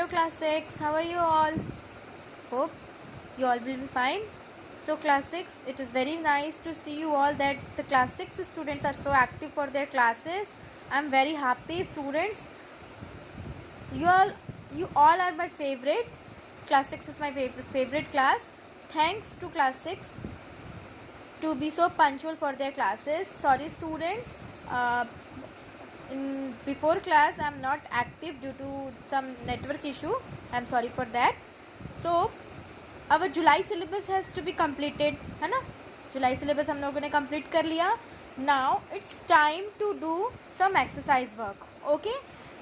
Hello class 6, how are you all? Hope you all will be fine. So class 6, it is very nice to see you all that the class 6 students are so active for their classes. I am very happy students. You all are my favorite. Class 6 is my favorite class. Thanks to class 6 to be so punctual for their classes. Sorry students, before class I am not active due to some network issue. I am sorry for that. So our July syllabus has to be completed, है ना? July syllabus हम लोगों ने complete कर लिया. Now it's time to do some exercise work. Okay?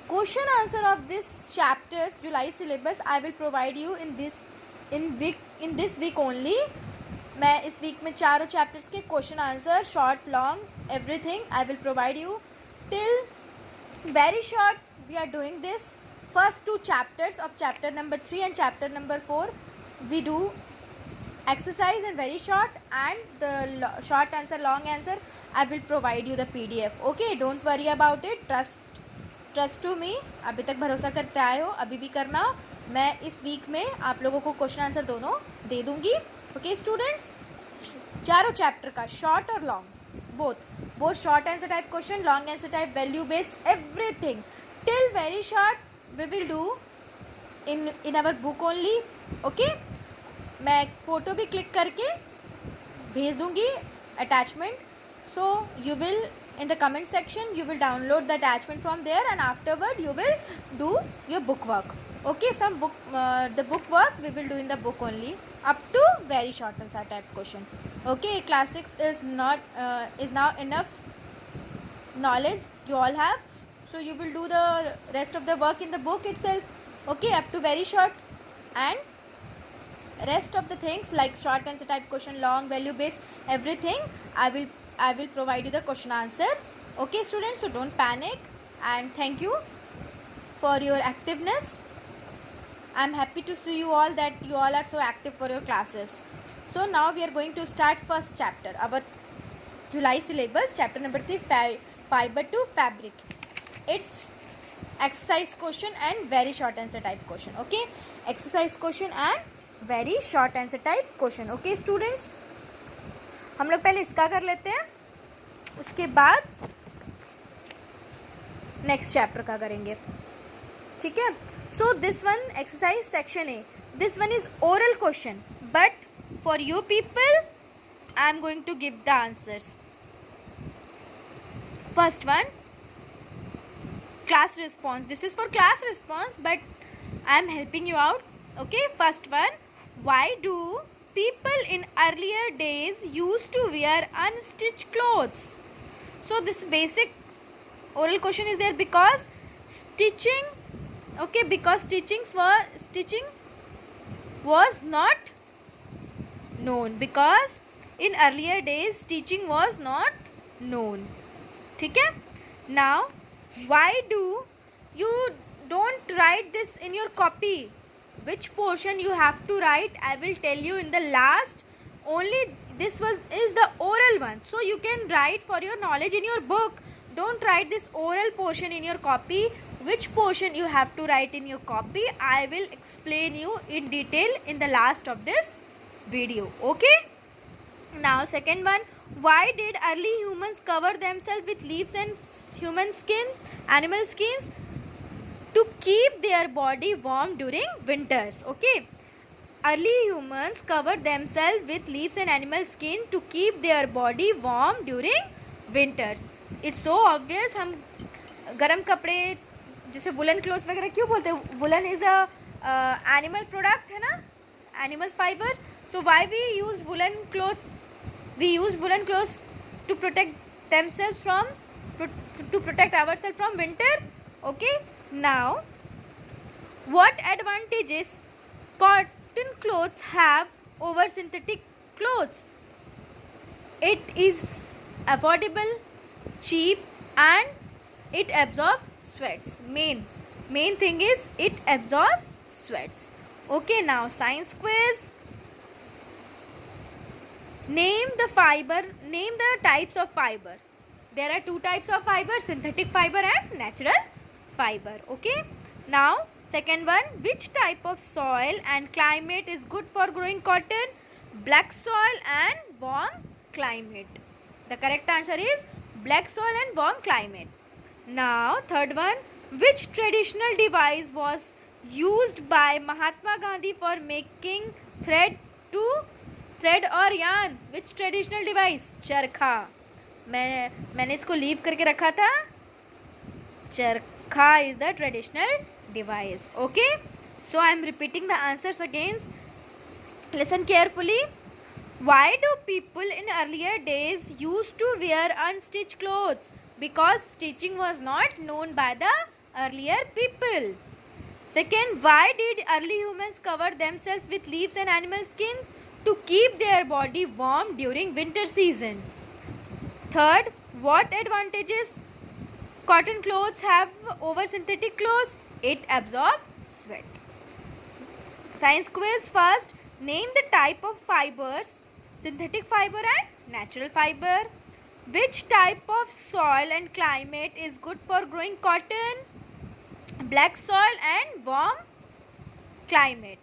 Question answer of this chapters July syllabus I will provide you in this week only. मैं इस week में चारों चैप्टर्स के question answer short long everything I will provide you till very short. We are doing this first two chapters of chapter number 3 and chapter number 4. We do exercise in very short, and the short answer long answer I will provide you the PDF. Okay, don't worry about it. Trust to me. अभी तक भरोसा करते आए हो, अभी भी करना. मैं इस वीक में आप लोगों को क्वेश्चन आंसर दोनों दे दूंगी. ओके स्टूडेंट्स, चारों चैप्टर का शॉर्ट और long both short answer type question, long answer type, value based, everything till very short we will do in our book only. Okay, मैं फोटो भी क्लिक करके भेज दूंगी attachment, so you will in the comment section you will download the attachment from there, and afterward you will do your book work. Okay, some book the book work we will do in the book only up to very short answer type question. Okay, class 6 is now enough knowledge you all have, so you will do the rest of the work in the book itself. Okay, up to very short, and rest of the things like short answer type question, long, value based, everything I will provide you the question answer. Okay students, so don't panic, and thank you for your activeness. I am happy to see you all that you all are so active for your classes. So now we are going to start first chapter, our July syllabus, chapter number 3, fiber to fabric. It's exercise question and very short answer type question. Okay, exercise question and very short answer type question. Okay students, हम लोग पहले इसका कर लेते हैं, उसके बाद next chapter का करेंगे. ठीक है. So this one exercise section A, this one is oral question, but for you people I am going to give the answers. First one, class response. This is for class response, but I am helping you out. Okay, first one, why do people in earlier days used to wear unstitched clothes? So this basic oral question is there because stitching, okay, because stitching was not known, because in earlier days stitching was not known. ठीक है. Now why do you don't write this in your copy? Which portion you have to write I will tell you in the last. Only this is the oral one, so you can write for your knowledge in your book. Don't write this oral portion in your copy. Which portion you have to write in your copy I will explain you in detail in the last of this video. Okay, now second one, why did early humans cover themselves with leaves and animal skins? To keep their body warm during winters. Okay, early humans covered themselves with leaves and animal skin to keep their body warm during winters. It's so obvious. हम गर्म कपड़े जैसे woollen clothes वगैरह क्यों बोलते हैं? Woollen is a animal product है ना, animals fibre. So why we use woollen clothes? We use woollen clothes to protect themselves from to protect ourselves from winter. Okay, now what advantages cotton clothes have over synthetic clothes? It is affordable, cheap, and it absorbs sweats. Main thing is it absorbs sweats. Okay, now science quiz. Name the types of fiber. There are two types of fiber, synthetic fiber and natural fiber. Okay, now Second one, which type of soil and climate is good for growing cotton? Black soil and warm climate. The correct answer is black soil and warm climate. Now, third one, which traditional device was used by Mahatma Gandhi for making thread or yarn? Which traditional device? चरखा. मैंने इसको leave करके रखा था. चरखा is the traditional device. Okay, so I am repeating the answers again. Listen carefully. Why do people in earlier days used to wear unstitched clothes? Because stitching was not known by the earlier people. Second, why did early humans cover themselves with leaves and animal skin? To keep their body warm during winter season. Third, what advantages cotton clothes have over synthetic clothes? It absorbs sweat. Science quiz. First, name the type of fibers: synthetic fiber and natural fiber. Which type of soil and climate is good for growing cotton? Black soil and warm climate.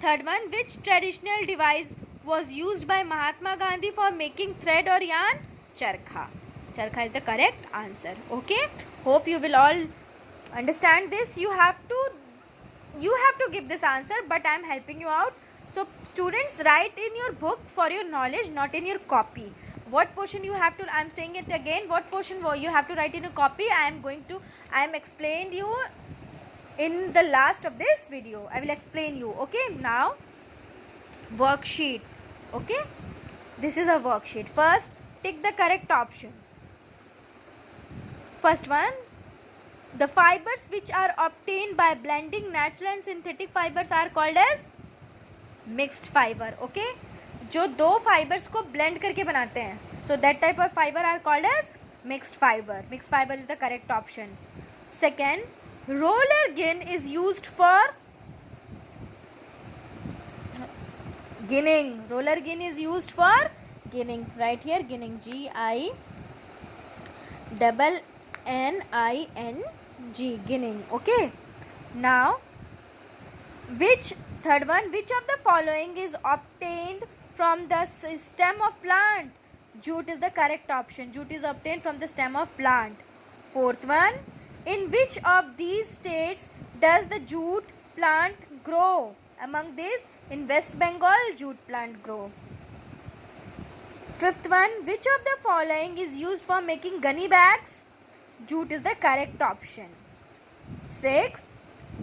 Third one, which traditional device was used by Mahatma Gandhi for making thread or yarn? Charkha. Charkha is the correct answer. Okay, hope you will all understand this. You have to give this answer, but I am helping you out. So students, write in your book for your knowledge, not in your copy. What portion you have to, I am saying it again, what portion you have to write in a copy, I am explaining you in the last of this video. I will explain you. Okay, now worksheet. Okay, this is a worksheet. First, tick the correct option. First one, the fibers which are obtained by blending natural and synthetic fibers are called as mixed fiber. Okay, जो दो fibers को blend करके बनाते हैं, so that type of fiber are called as mixed fiber. Mixed fiber is the correct option. Second, roller gin is used for ginning. Roller gin is used for ginning. Right here, ginning. G-I-N-N-I-N-G. Ginning. Okay. Now, third one, which of the following is obtained from the stem of plant? Jute is the correct option. Jute is obtained from the stem of plant. Fourth one, in which of these states does the jute plant grow? Among these, in West Bengal, jute plant grow. Fifth one, which of the following is used for making gunny bags? Jute is the correct option. Sixth,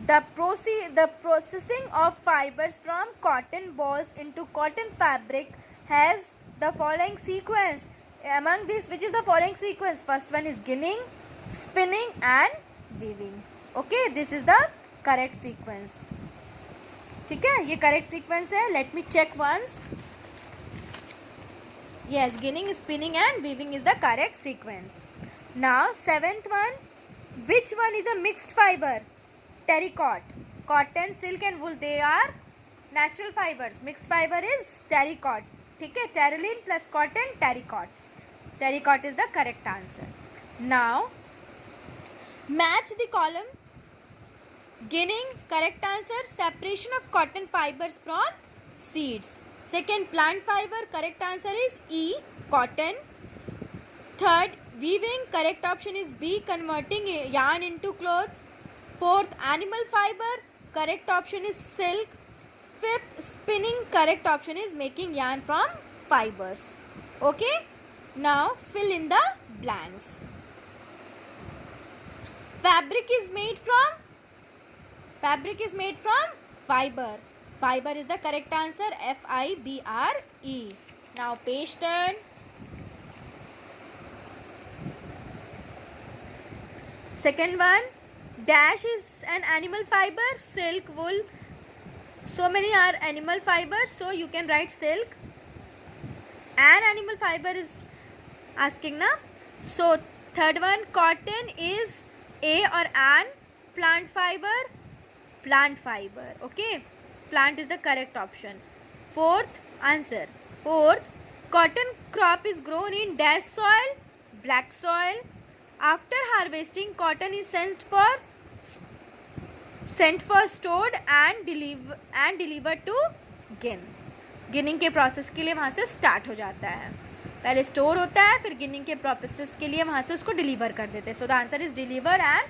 the processing of fibers from cotton balls into cotton fabric has the following sequence. Among these, which is the following sequence? First one is ginning, spinning and weaving. Okay, this is the correct sequence. ठीक है, ये correct sequence है. Let me check once. Yes, ginning, spinning and weaving is the correct sequence. Now, seventh one, which one is a mixed fiber? Terracotta. Cotton, silk and wool, they are natural fibers. Mixed fiber is terracotta. ठीक है, terylene plus cotton, terracotta. Terracotta is the correct answer. Now, match the column. Ginning, correct answer. Separation of cotton fibers from seeds. Second, plant fiber, correct answer is E, cotton. Third, weaving, correct option is B, converting yarn into clothes. Fourth, animal fiber, correct option is silk. Fifth, spinning, correct option is making yarn from fibers. Okay, now fill in the blanks. Fabric is made from fiber. Fiber is the correct answer, F-I-B-R-E. Now page turn. Second one, dash is an animal fiber, silk, wool. So many are animal fibers, so you can write silk. An animal fiber is asking na. So third one, cotton is A or an. Plant fiber, plant fiber. Okay, plant is the correct option. Fourth answer. Fourth, cotton crop is grown in dash soil, black soil. After harvesting, cotton is sent for sent for stored and deliver to gin. Ginning के प्रोसेस के लिए वहाँ से start हो जाता है. पहले स्टोर होता है, फिर गिनिंग के प्रोसेस के लिए वहाँ से उसको डिलीवर कर देते हैं. So the answer is deliver and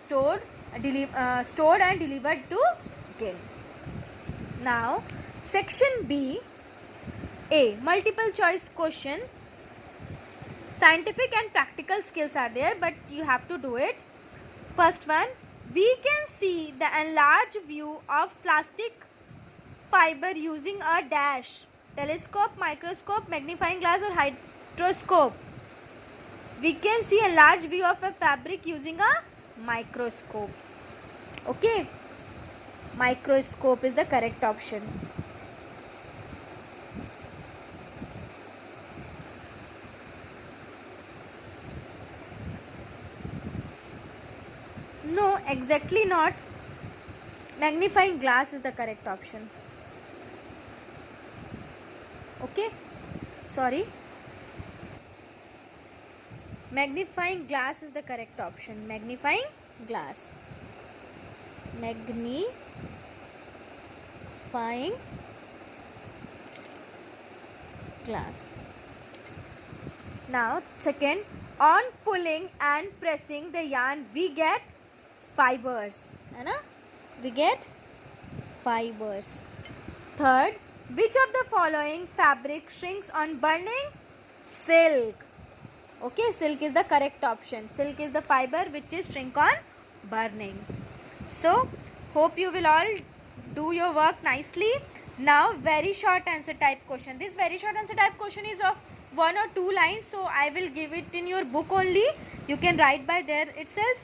stored and delivered to गिन. Now section B, A, multiple choice question. Scientific and practical skills are there, but you have to do it. First one, we can see the enlarged view of plastic fiber using a dash, telescope, microscope, magnifying glass or hydroscope. We can see a large view of a fabric using a microscope. Okay, microscope is the correct option. No, exactly not. Magnifying glass is the correct option. Okay, sorry. Magnifying glass is the correct option. Magnifying glass. Magnifying glass. Now second, on pulling and pressing the yarn we get fibers, है ना? We get fibers. Third, which of the following fabric shrinks on burning? Silk. Okay, silk is the correct option. Silk is the fiber which is shrink on burning. So hope you will all do your work nicely. Now very short answer type question. This very short answer type question is of 1 or 2 lines, so I will give it in your book only. You can write by there itself,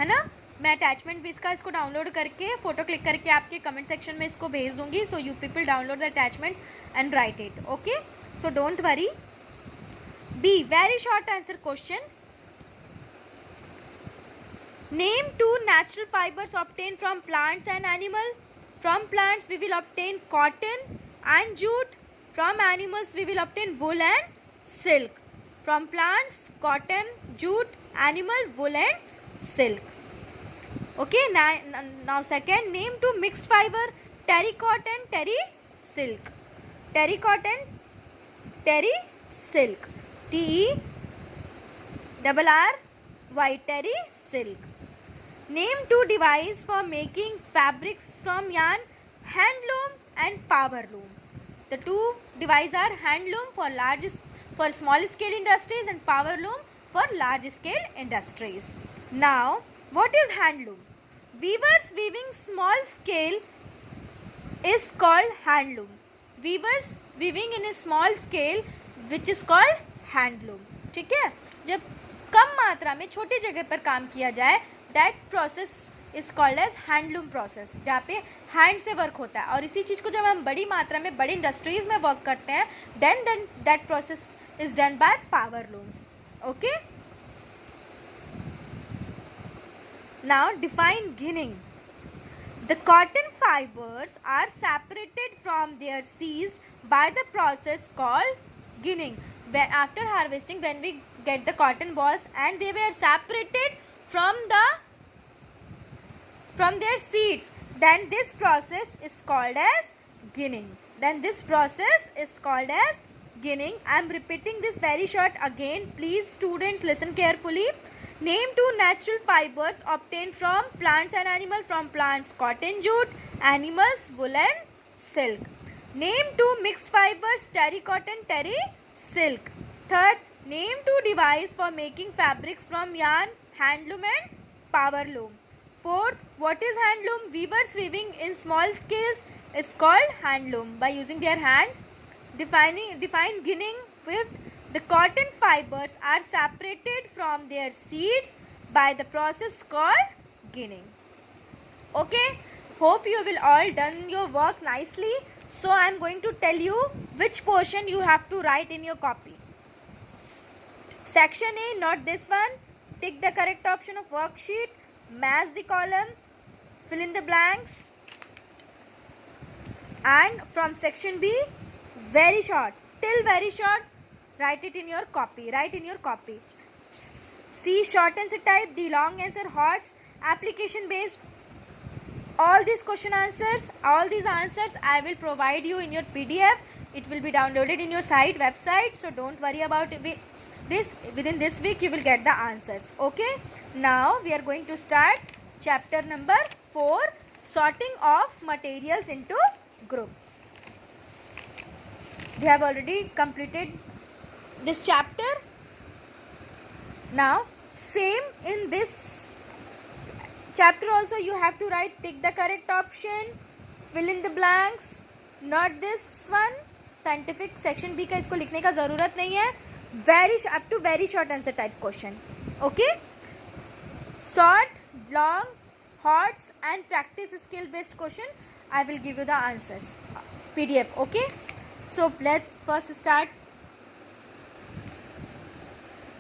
है ना? मैं attachment भी इसको download करके photo click करके आपके comment section में इसको भेज दूंगी. So you people download the attachment and write it. Okay, so don't worry. B, very short answer question. Name 2 natural fibers obtained from plants and animals. From plants we will obtain cotton and jute. From animals we will obtain wool and silk. From plants, cotton, jute, animal, wool and silk. Okay, now second, name 2 mixed fiber, terry cotton, terry silk. Terry cotton, terry silk. TERRY, terry silk. Name 2 device for making fabrics from yarn, handloom and power loom. The 2 devices are handloom for small scale industries and power loom for large scale industries. Now, what is handloom? Weavers weaving small scale is called handloom. Weavers weaving in a small scale which is called handloom. ठीक है, जब कम मात्रा में छोटी जगह पर काम किया जाए, that process is called as handloom process, जहाँ पे हैंड से वर्क होता है. और इसी चीज़ को जब हम बड़ी मात्रा में बड़ी इंडस्ट्रीज में वर्क करते हैं, then that process is done by power looms. Okay. Now define ginning. The cotton fibers are separated from their seeds by the process called ginning. When after harvesting, when we get the cotton balls and they were separated from their seeds, then this process is called as ginning. I am repeating this very short again. Please students listen carefully. Name 2 natural fibers obtained from plants and animals. From plants, cotton, jute, animals, wool and silk. Name 2 mixed fibers, terry cotton, terry silk. Third, name 2 devices for making fabrics from yarn, handloom and power loom. Fourth, what is handloom? Weavers weaving in small scales is called handloom by using their hands. Define ginning. Fifth, the cotton fibers are separated from their seeds by the process called ginning. Okay, hope you will all done your work nicely. So I am going to tell you which portion you have to write in your copy. Section A, not this one. Tick the correct option of worksheet. Match the column. Fill in the blanks. And from section B, very short, till very short, write it in your copy. C, short answer type. D, long answer. HOTS, application based. all these question answers, all these answers I will provide you in your PDF. It will be downloaded in your website, so don't worry about this. Within this week you will get the answers. Okay, now we are going to start chapter number 4, sorting of materials into group. We have already completed this chapter. Now same in this chapter also you have to write tick the correct option, fill in the blanks, not this one. Scientific section B का इसको लिखने का ज़रूरत नहीं है. Up to very short answer type question. Okay, short, long, HOTS and practice skill based question. I will give you the answers PDF. Okay, so let's first start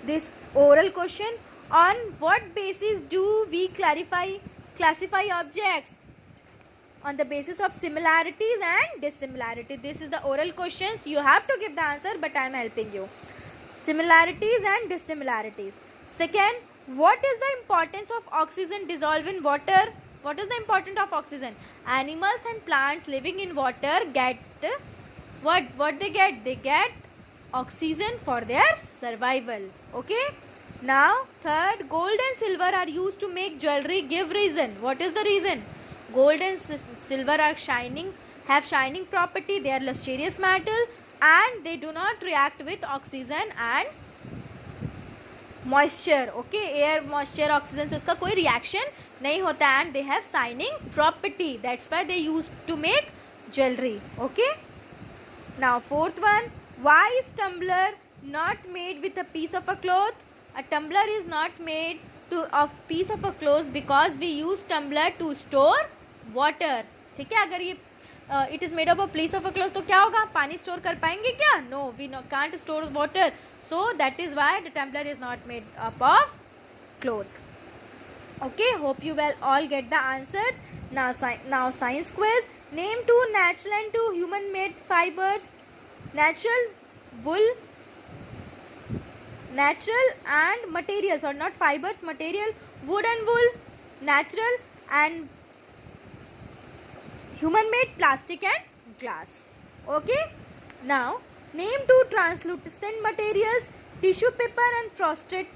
this oral question. On what basis do we classify objects? On the basis of similarities and dissimilarities. This is the oral questions. You have to give the answer, but I am helping you. Similarities and dissimilarities. Second, what is the importance of oxygen dissolved in water? What is the importance of oxygen? Animals and plants living in water get what they get? They get oxygen for their survival. Okay, now third, gold and silver are used to make jewelry. Give reason. What is the reason? Gold and silver are have shining property. They are lustrous metal and they do not react with oxygen and moisture. Okay, air, moisture, oxygen से उसका कोई reaction नहीं होता, and they have shining property. That's why they used to make jewelry. Okay, now fourth one, why is tumbler not made with a piece of a cloth? A tumbler is not made of piece of a cloth because we use tumbler to store water. ठीक है, अगर ये it is made up of piece of a cloth तो क्या होगा? पानी store कर पाएंगे क्या? No, we can't store water. So that is why the tumbler is not made up of cloth. Okay, hope you will all get the answers. Now science quiz. Name 2 natural and 2 human made fibers. Natural, wool. Natural and materials, or not fibers, material, wood and wool. Natural and human made, plastic and glass. Okay, now name 2 translucent materials. Tissue paper and frosted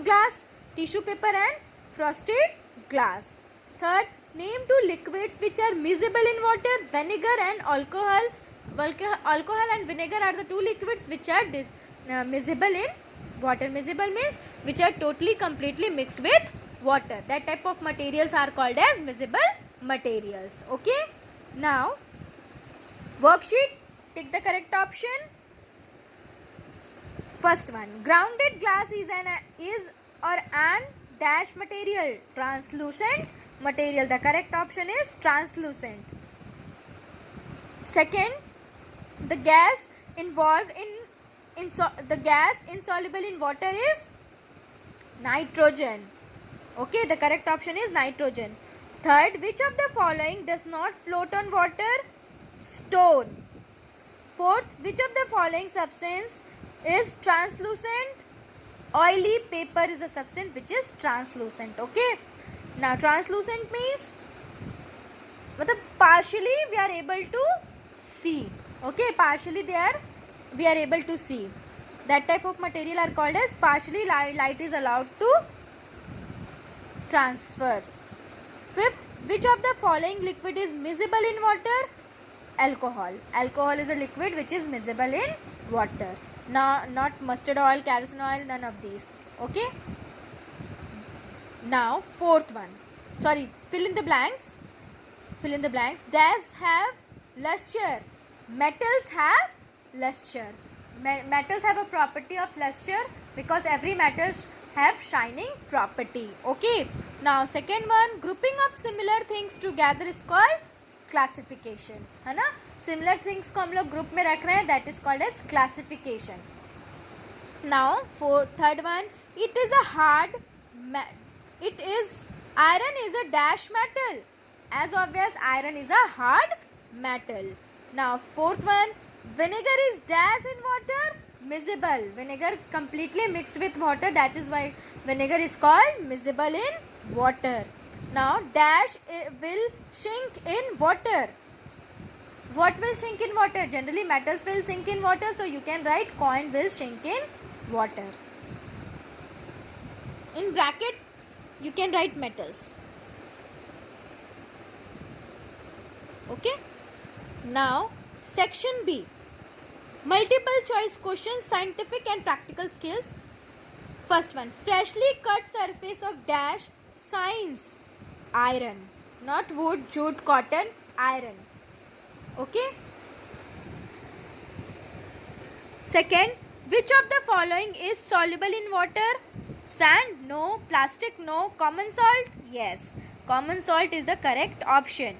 glass. Tissue paper and frosted glass. Third, name 2 liquids which are miscible in water. Vinegar and alcohol. Alcohol and vinegar are the 2 liquids which are miscible in water. Miscible means which are totally completely mixed with water. That type of materials are called as miscible materials. Okay, now worksheet, take the correct option. First one, grounded glass is an dash material. Translucent material. The correct option is translucent. Second, the gas involved the gas insoluble in water is nitrogen. Okay, the correct option is nitrogen. Third, which of the following does not float on water? Stone. Fourth, which of the following substance is translucent? Oily paper is a substance which is translucent. Okay, now translucent means partially we are able to see. Okay, partially we are able to see. That type of material are called as partially light is allowed to transfer. Fifth, which of the following liquid is miscible in water? Alcohol. Alcohol is a liquid which is miscible in water. Now, not mustard oil, kerosene oil, none of these. Okay, now fourth one, sorry, fill in the blanks. Does have luster. Metals have luster. Metals have a property of luster because every metals have shining property. Okay, now second one, grouping of similar things together is called classification. है ना, similar things को हम लोग group में रख रहे हैं, that is called as classification. Now third one, iron is a dash metal. As obvious, iron is a hard metal. Now fourth one, vinegar is dash in water, miscible. Vinegar completely mixed with water, that is why vinegar is called miscible in water. Now dash will sink in water. What will sink in water? Generally metals will sink in water, so you can write coin will sink in water. In bracket you can write metals. Okay. Now section B, multiple choice questions, scientific and practical skills. First one, freshly cut surface of dash shines iron, not wood, jute, cotton, iron. Okay. Second, which of the following is soluble in water? Sand, no. Plastic, no. Common salt, yes. Common salt is the correct option.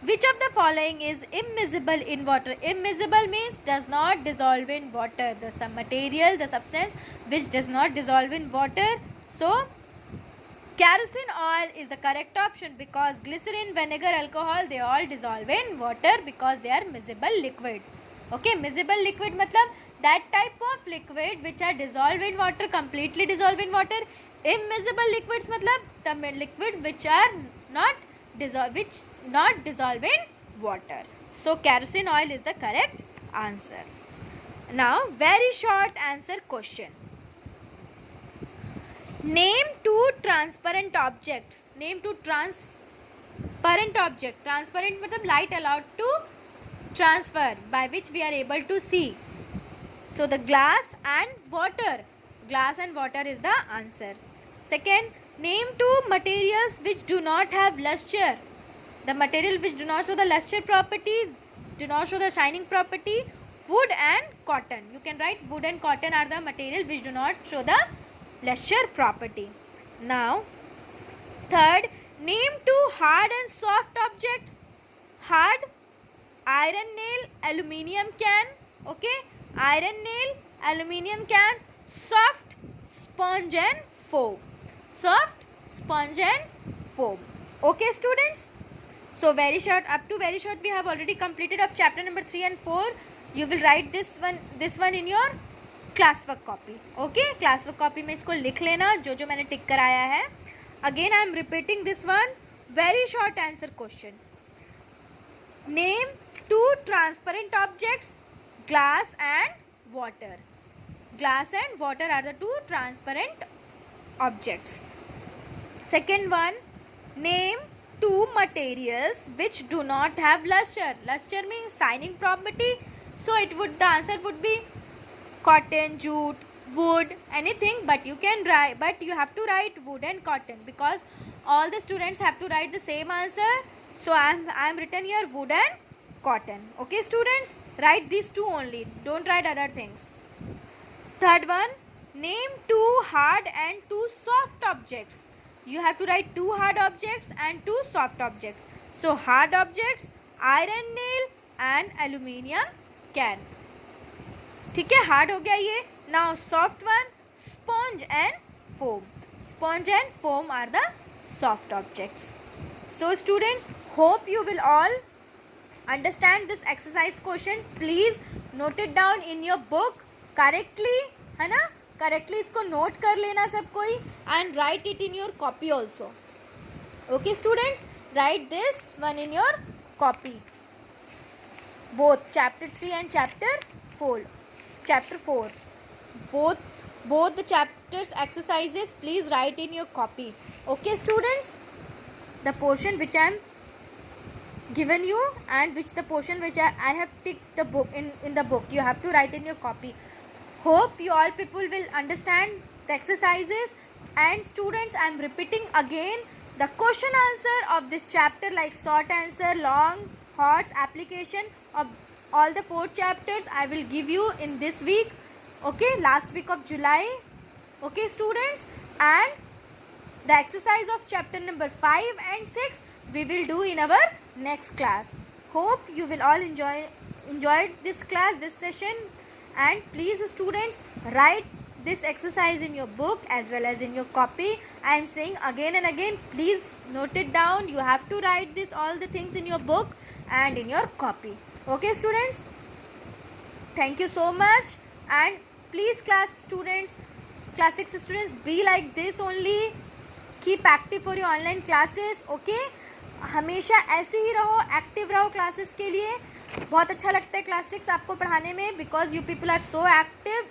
Which of the following is immiscible in water? Immiscible means does not dissolve in water. The some material, the substance which does not dissolve in water. So kerosene oil is the correct option, because glycerin, vinegar, alcohol, they all dissolve in water because they are miscible liquid. Okay, miscible liquid matlab that type of liquid which are dissolved in water, completely dissolved in water. Immiscible liquids matlab the liquids which are not dissolve in water. So kerosene oil is the correct answer. Now very short answer question. Name two transparent objects. Name two transparent object. Transparent matlab light allowed to transfer, by which we are able to see. So the glass and water. Glass and water is the answer. Second, name two materials which do not have luster. The material which do not show the luster property, do not show the shining property, wood and cotton. You can write wood and cotton are the material which do not show the luster property. Now, third, name two hard and soft objects. Hard, iron nail, aluminium can. Okay, iron nail, aluminium can. Soft, sponge and foam. Soft, sponge and foam. Okay, students. So very short, up to very short we have already completed of chapter number 3 and 4. You will write this one in your class work copy. Okay, class work copy में इसको लिख लेना जो जो मैंने tick कराया है. Again I am repeating this one. Very short answer question. Name two transparent objects. Glass and water. Glass and water are the two transparent objects. Second one, name two materials which do not have luster. Luster means shining property. So the answer would be cotton, jute, wood, anything. But you can write, but you have to write wood and cotton, because all the students have to write the same answer. So I am written here wood and cotton. Okay, students, write these two only. Don't write other things. Third one, name two hard and two soft objects. You have to write two hard objects and two soft objects. So hard objects, iron nail and aluminium can. ठीक है, hard हो गया ये. Now soft one, sponge and foam. Sponge and foam are the soft objects. So students, hope you will all understand this exercise question. Please note it down in your book correctly, है ना. Correctly इसको note कर लेना सब कोई, and write it in your copy also. Okay students, write this one in your copy, both chapter 3 and chapter 4. Chapter 4, both the chapters exercises please write in your copy. Okay students, the portion which I am given you and the portion which I have ticked the book in the book, you have to write in your copy. Hope you all people will understand the exercises. And students, I am repeating again the question answer of this chapter, like short answer, long, thoughts, application of all the 4 chapters I will give you in this week. Okay, last week of July. Okay students, and the exercise of chapter number 5 and 6 we will do in our next class. Hope you will all enjoy this class, this session. And please students, write this exercise in your book as well as in your copy. I am saying again and again, please note it down. You have to write this all the things in your book and in your copy. Okay students, thank you so much. And please class 6 students, be like this only. Keep active for your online classes. Okay, हमेशा ऐसे ही रहो, active रहो classes के लिए. बहुत अच्छा लगता है क्लास 6 आपको पढ़ाने में, because you people are so active.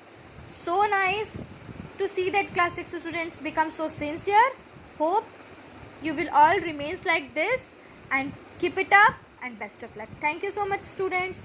So nice to see that class 6 students become so sincere. Hope you will all remains like this and keep it up and best of luck. Thank you so much students.